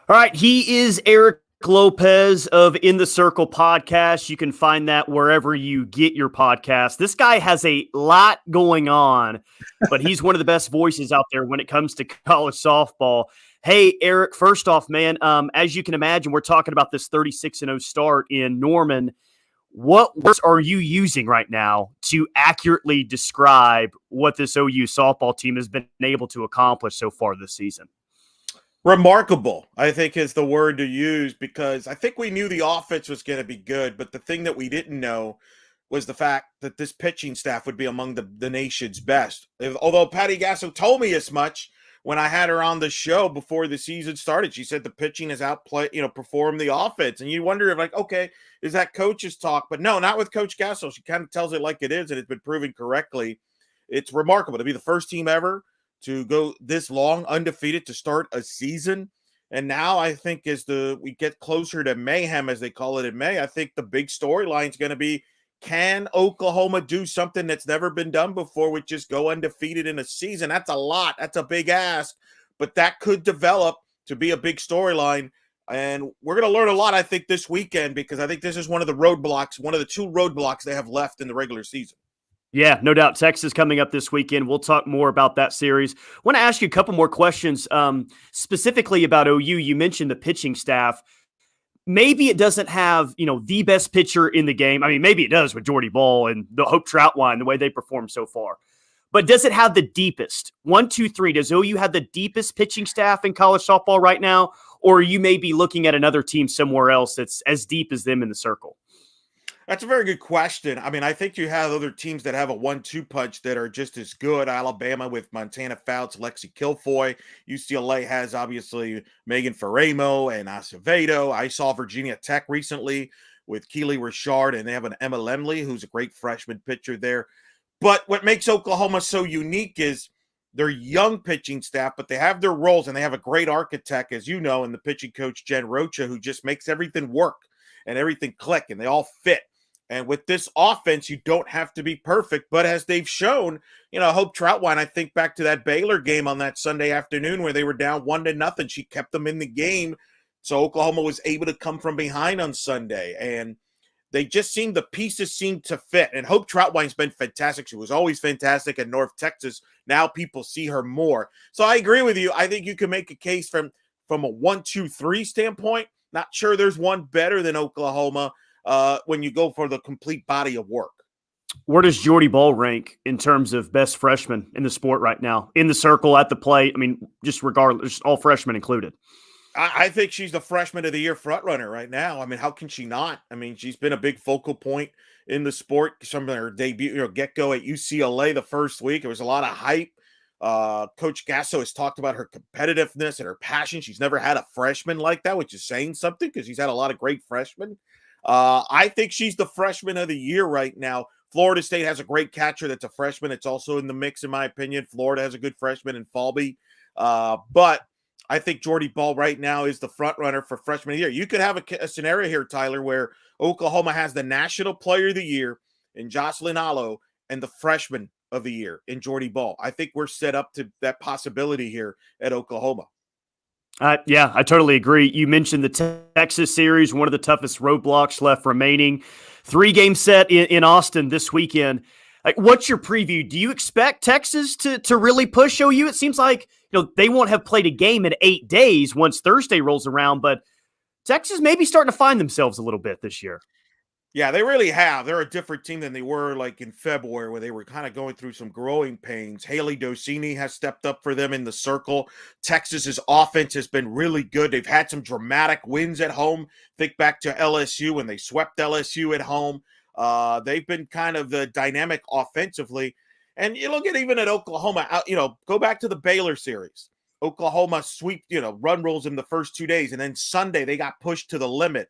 All right, he is Eric Lopez of In the Circle podcast. You can find that wherever you get your podcast. This guy has a lot going on, but he's one of the best voices out there when it comes to college softball. Hey, Eric, first off, man, as you can imagine, we're talking about this 36-0 start in Norman. What words are you using right now to accurately describe what this OU softball team has been able to accomplish so far this season? Remarkable, I think, is the word to use, because I think we knew the offense was going to be good, but the thing that we didn't know was the fact that this pitching staff would be among the nation's best. Although Patty Gasso told me as much when I had her on the show before the season started. She said the pitching has performed the offense. And you wonder if, okay, is that coach's talk? But no, not with Coach Gasso. She kind of tells it like it is, and it's been proven correctly. It's remarkable to be the first team ever to go this long undefeated to start a season. And now I think as we get closer to mayhem, as they call it in May, I think the big storyline is going to be, can Oklahoma do something that's never been done before, which is go undefeated in a season? That's a lot. That's a big ask, but that could develop to be a big storyline. And we're going to learn a lot, I think, this weekend, because I think this is one of the roadblocks, one of the two roadblocks they have left in the regular season. Yeah, no doubt. Texas coming up this weekend. We'll talk more about that series. I want to ask you a couple more questions, specifically about OU. You mentioned the pitching staff. Maybe it doesn't have, the best pitcher in the game. I mean, maybe it does with Jordy Ball and the Hope Troutwine, the way they performed so far. But does it have the deepest? 1, 2, 3. Does OU have the deepest pitching staff in college softball right now? Or are you maybe looking at another team somewhere else that's as deep as them in the circle? That's a very good question. I mean, I think you have other teams that have a 1-2 punch that are just as good. Alabama with Montana Fouts, Lexi Kilfoy. UCLA has obviously Megan Faramo and Acevedo. I saw Virginia Tech recently with Keely Richard, and they have an Emma Lemley, who's a great freshman pitcher there. But what makes Oklahoma so unique is their young pitching staff, but they have their roles, and they have a great architect, as you know, and the pitching coach, Jen Rocha, who just makes everything work and everything click, and they all fit. And with this offense, you don't have to be perfect. But as they've shown, Hope Troutwine, I think back to that Baylor game on that Sunday afternoon where they were down 1-0. She kept them in the game. So Oklahoma was able to come from behind on Sunday. And the pieces seem to fit. And Hope Troutwine's been fantastic. She was always fantastic at North Texas. Now people see her more. So I agree with you. I think you can make a case from a 1, 2, 3 standpoint. Not sure there's one better than Oklahoma. When you go for the complete body of work. Where does Jordy Ball rank in terms of best freshman in the sport right now? In the circle, at the plate? I mean, just regardless, all freshmen included. I think she's the freshman of the year frontrunner right now. I mean, how can she not? I mean, she's been a big focal point in the sport. Some of her debut, get-go at UCLA the first week. There was a lot of hype. Coach Gasso has talked about her competitiveness and her passion. She's never had a freshman like that, which is saying something, because she's had a lot of great freshmen. I think she's the freshman of the year right now. Florida State has a great catcher that's a freshman. It's also in the mix, in my opinion. Florida has a good freshman in Falby. But I think Jordy Ball right now is the front runner for freshman of the year. You could have a scenario here, Tyler, where Oklahoma has the national player of the year in Jocelyn Allo and the freshman of the year in Jordy Ball. I think we're set up to that possibility here at Oklahoma. Yeah, I totally agree. You mentioned the Texas series, one of the toughest roadblocks left remaining. 3-game set in Austin this weekend. What's your preview? Do you expect Texas to really push OU? It seems like they won't have played a game in 8 days once Thursday rolls around, but Texas may be starting to find themselves a little bit this year. Yeah, they really have. They're a different team than they were like in February, where they were kind of going through some growing pains. Haley Docini has stepped up for them in the circle. Texas's offense has been really good. They've had some dramatic wins at home. Think back to LSU when they swept LSU at home. They've been kind of dynamic offensively. And you look at even at Oklahoma, go back to the Baylor series. Oklahoma run rolls in the first 2 days, and then Sunday they got pushed to the limit.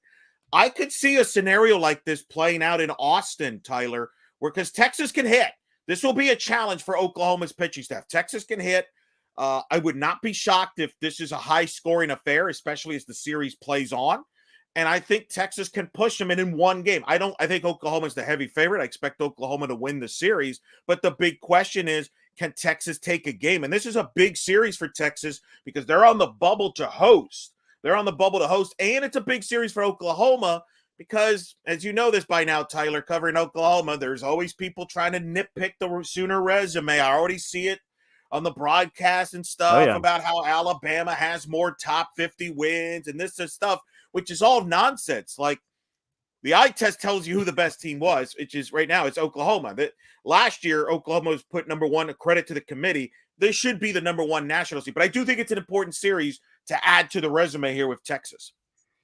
I could see a scenario like this playing out in Austin, Tyler, because Texas can hit. This will be a challenge for Oklahoma's pitching staff. Texas can hit. I would not be shocked if this is a high-scoring affair, especially as the series plays on. And I think Texas can push them in one game. I think Oklahoma's the heavy favorite. I expect Oklahoma to win the series. But the big question is, can Texas take a game? And this is a big series for Texas because they're on the bubble to host. They're on the bubble to host, and it's a big series for Oklahoma because, as you know this by now, Tyler, covering Oklahoma, there's always people trying to nitpick the Sooner resume. I already see it on the broadcast and stuff about how Alabama has more top 50 wins and this and stuff, which is all nonsense. Like, the eye test tells you who the best team was, which is right now it's Oklahoma. That last year, Oklahoma was put number one, a credit to the committee. They should be the number one national seed, but I do think it's an important series to add to the resume here with Texas.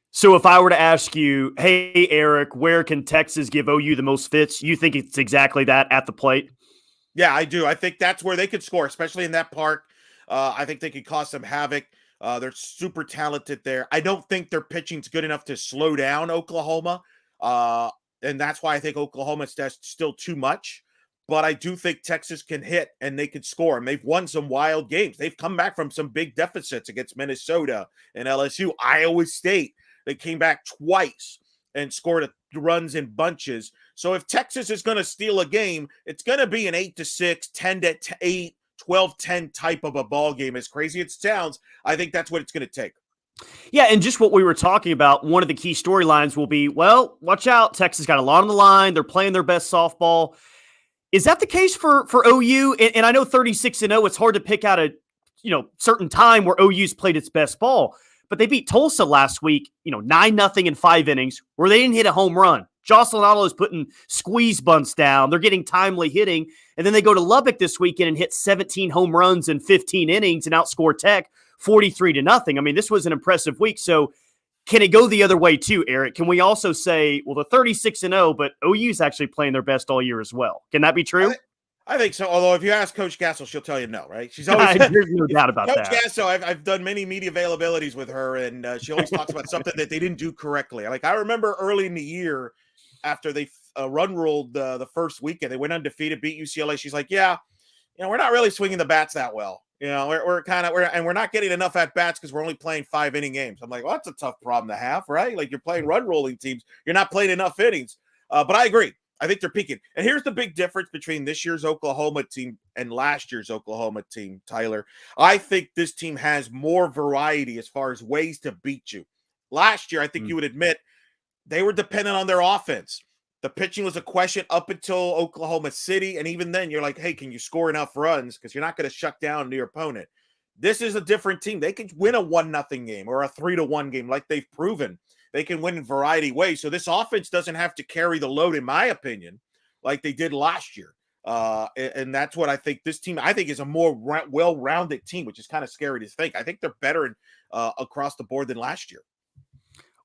So if I were to ask you, hey, Eric, where can Texas give OU the most fits? You think it's exactly that at the plate? Yeah, I do. I think that's where they could score, especially in that park. I think they could cause some havoc. They're super talented there. I don't think their pitching's good enough to slow down Oklahoma. And that's why I think Oklahoma's still too much. But I do think Texas can hit and they could score. And they've won some wild games. They've come back from some big deficits against Minnesota and LSU. Iowa State, they came back twice and scored runs in bunches. So if Texas is going to steal a game, it's going to be an 8-6, 10-8, 12-10 type of a ball game. As crazy as it sounds, I think that's what it's going to take. Yeah, and just what we were talking about, one of the key storylines will be, well, watch out. Texas got a lot on the line. They're playing their best softball. Is that the case for OU? And I know 36-0, it's hard to pick out a certain time where OU's played its best ball. But they beat Tulsa last week, 9-0 in 5 innings, where they didn't hit a home run. Jocelyn Otto is putting squeeze bunts down. They're getting timely hitting. And then they go to Lubbock this weekend and hit 17 home runs in 15 innings and outscore Tech 43-0. I mean, this was an impressive week. So can it go the other way too, Eric? Can we also say, well, the 36-0, but OU's actually playing their best all year as well? Can that be true? I think so. Although if you ask Coach Gassel, she'll tell you no, right? She's always there's no doubt about Coach that. Gassel, I've done many media availabilities with her, and she always talks about something that they didn't do correctly. Like, I remember early in the year after they run ruled the first weekend, they went undefeated, beat UCLA. She's like, yeah, we're not really swinging the bats that well. We're not getting enough at bats because we're only playing 5-inning games. I'm like, well, that's a tough problem to have, right? Like, you're playing run rolling teams, you're not playing enough innings. But I agree. I think they're peaking. And here's the big difference between this year's Oklahoma team and last year's Oklahoma team, Tyler. I think this team has more variety as far as ways to beat you. Last year, I think you would admit they were dependent on their offense. The pitching was a question up until Oklahoma City. And even then, you're like, hey, can you score enough runs? Because you're not going to shut down your opponent. This is a different team. They could win a 1-0 game or a 3-1 game like they've proven. They can win in a variety of ways. So this offense doesn't have to carry the load, in my opinion, like they did last year. And that's what I think this team, I think, is a more well-rounded team, which is kind of scary to think. I think they're better across the board than last year.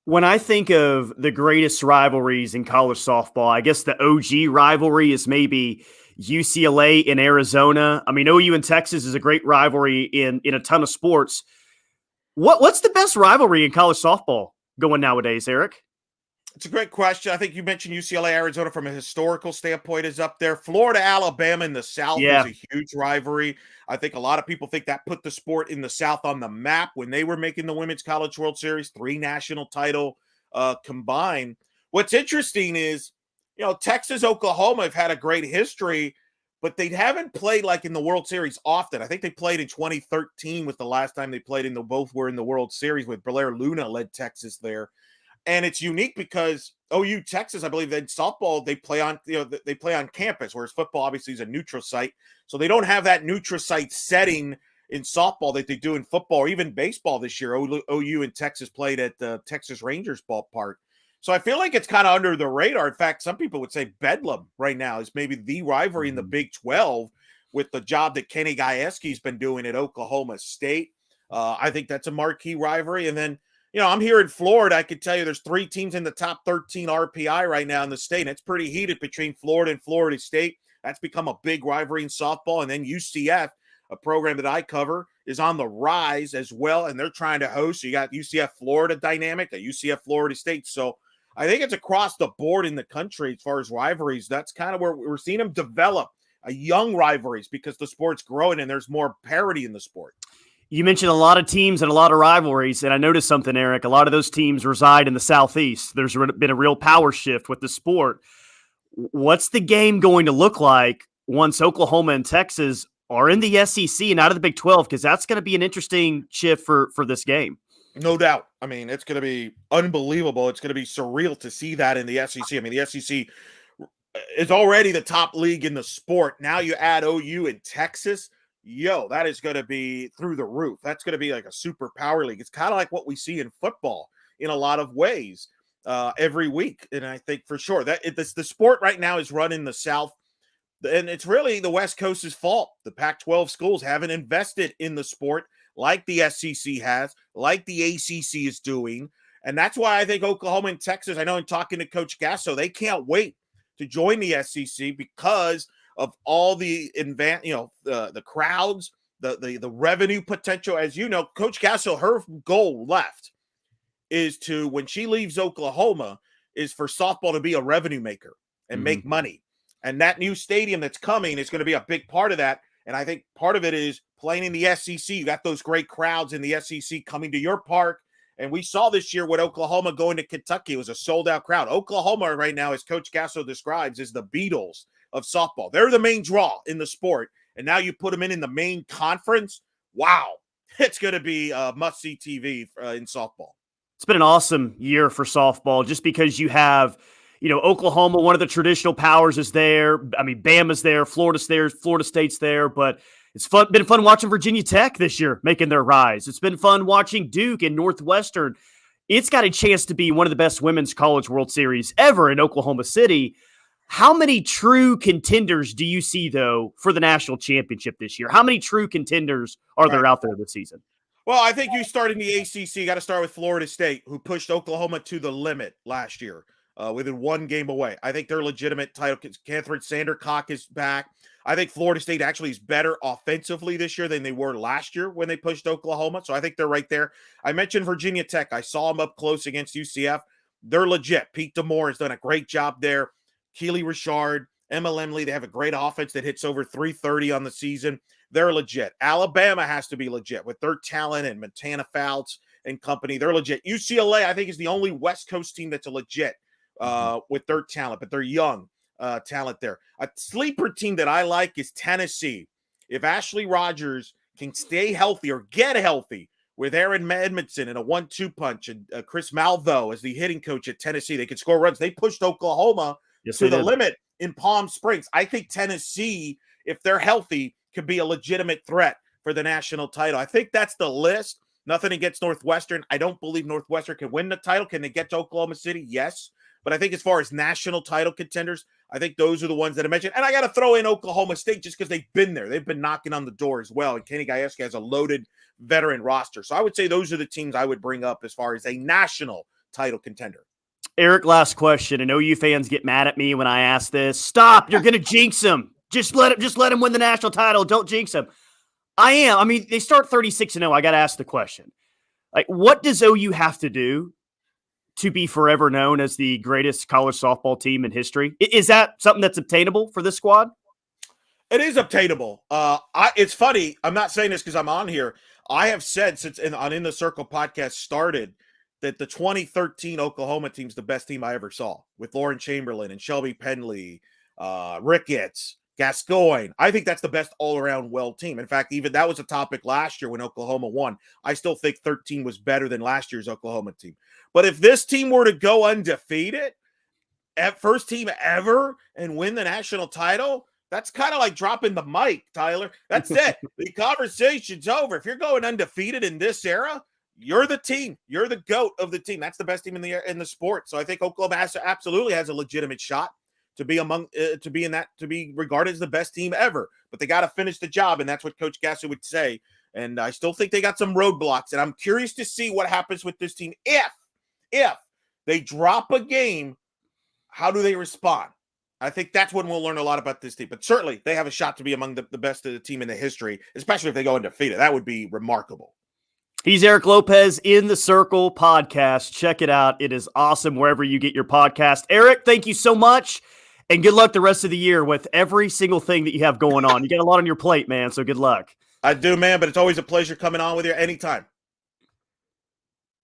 When I think of the greatest rivalries in college softball, I guess the OG rivalry is maybe UCLA and Arizona. I mean, OU and Texas is a great rivalry in a ton of sports. What's the best rivalry in college softball going nowadays, Eric? It's a great question. I think you mentioned UCLA, Arizona from a historical standpoint is up there. Florida, Alabama in the South is a huge rivalry. I think a lot of people think that put the sport in the South on the map when they were making the Women's College World Series, 3 national title combined. What's interesting is, Texas, Oklahoma have had a great history, but they haven't played like in the World Series often. I think they played in 2013 was the last time they played both were in the World Series with Blair Luna led Texas there. And it's unique because OU Texas, I believe, in softball, they play on campus, whereas football obviously is a neutral site. So they don't have that neutral site setting in softball that they do in football or even baseball this year. OU and Texas played at the Texas Rangers ballpark. So I feel like it's kind of under the radar. In fact, some people would say Bedlam right now is maybe the rivalry in the Big 12 with the job that Kenny Gajewski's been doing at Oklahoma State. I think that's a marquee rivalry. And then, I'm here in Florida. I could tell you there's 3 teams in the top 13 RPI right now in the state. And it's pretty heated between Florida and Florida State. That's become a big rivalry in softball. And then UCF, a program that I cover, is on the rise as well. And they're trying to host. So you got UCF Florida dynamic, a UCF Florida State. So I think it's across the board in the country as far as rivalries. That's kind of where we're seeing them develop a young rivalries because the sport's growing and there's more parity in the sport. You mentioned a lot of teams and a lot of rivalries, and I noticed something, Eric. A lot of those teams reside in the Southeast. There's been a real power shift with the sport. What's the game going to look like once Oklahoma and Texas are in the SEC and out of the Big 12? Because that's going to be an interesting shift for this game. No doubt. I mean, it's going to be unbelievable. It's going to be surreal to see that in the SEC. I mean, the SEC is already the top league in the sport. Now you add OU in Texas. Yo, that is going to be through the roof. That's going to be like a super power league. It's kind of like what we see in football in a lot of ways every week. And I think for sure that the sport right now is run in the South. And it's really the West Coast's fault. The Pac-12 schools haven't invested in the sport like the SEC has, like the ACC is doing. And that's why I think Oklahoma and Texas, I know in talking to Coach Gasso, they can't wait to join the SEC because of all the the crowds, the revenue potential. As you know, Coach Gasso, her goal left is to, when she leaves Oklahoma, is for softball to be a revenue maker and make money. And that new stadium that's coming is going to be a big part of that. And I think part of it is playing in the SEC. You got those great crowds in the SEC coming to your park. And we saw this year with Oklahoma going to Kentucky. It was a sold-out crowd. Oklahoma right now, as Coach Gasso describes, is the Beatles of softball. They're the main draw in the sport. And now you put them in the main conference. Wow. It's going to be must-see TV in softball. It's been an awesome year for softball just because you have – Oklahoma, one of the traditional powers, is there. I mean, Bama's there, Florida's there, Florida State's there, but it's been fun watching Virginia Tech this year making their rise. It's been fun watching Duke and Northwestern. It's got a chance to be one of the best women's college World Series ever in Oklahoma City. How many true contenders do you see, though, for the national championship this year? How many true contenders are there out there this season? Well, I think you start in the ACC. You got to start with Florida State, who pushed Oklahoma to the limit last year. Within one game away. I think they're legitimate title. Catherine Sandercock is back. I think Florida State actually is better offensively this year than they were last year when they pushed Oklahoma. So I think they're right there. I mentioned Virginia Tech. I saw them up close against UCF. They're legit. Pete DeMoore has done a great job there. Keely Richard, Emma Lemley, they have a great offense that hits over 330 on the season. They're legit. Alabama has to be legit with their talent and Montana Fouts and company. They're legit. UCLA, I think, is the only West Coast team that's a legit with their talent, but they're young talent there. A sleeper team that I like is Tennessee. If Ashley Rogers can stay healthy or get healthy with Aaron Edmondson and a 1-2 punch and Chris Malvo as the hitting coach at Tennessee, they could score runs. They pushed Oklahoma to the limit in Palm Springs. I think Tennessee, if they're healthy, could be a legitimate threat for the national title. I think that's the list. Nothing against Northwestern. I don't believe Northwestern can win the title. Can they get to Oklahoma City? Yes. But I think as far as national title contenders, I think those are the ones that I mentioned. And I got to throw in Oklahoma State just because they've been there. They've been knocking on the door as well. And Kenny Gajewski has a loaded veteran roster. So I would say those are the teams I would bring up as far as a national title contender. Eric, last question. I know you fans get mad at me when I ask this. Stop. You're going to jinx them. Just let him win the national title. Don't jinx them. I am. I mean, they start 36-0. I got to ask the question. Like, what does OU have to do to be forever known as the greatest college softball team in history? Is that something that's obtainable for this squad? It is obtainable. It's funny. I'm not saying this because I'm on here. I have said since on In the Circle podcast started that the 2013 Oklahoma team is the best team I ever saw with Lauren Chamberlain and Shelby Penley, Ricketts, Gascoigne. I think that's the best all-around well team. In fact, even that was a topic last year when Oklahoma won. I still think 13 was better than last year's Oklahoma team. But if this team were to go undefeated, at first team ever, and win the national title, that's kind of like dropping the mic, Tyler. That's it. The conversation's over. If you're going undefeated in this era, you're the team. You're the GOAT of the team. That's the best team in the sport. So I think Oklahoma absolutely has a legitimate shot to be to be regarded as the best team ever. But they got to finish the job, and that's what Coach Gasso would say. And I still think they got some roadblocks, and I'm curious to see what happens with this team if they drop a game. How do they respond? I think that's when we'll learn a lot about this team. But certainly, they have a shot to be among the best of the team in the history, especially if they go undefeated. That would be remarkable. He's Eric Lopez, In the Circle podcast. Check it out. It is awesome wherever you get your podcast. Eric, thank you so much, and good luck the rest of the year with every single thing that you have going on. You got a lot on your plate, man, so good luck. I do, man, but it's always a pleasure coming on with you anytime.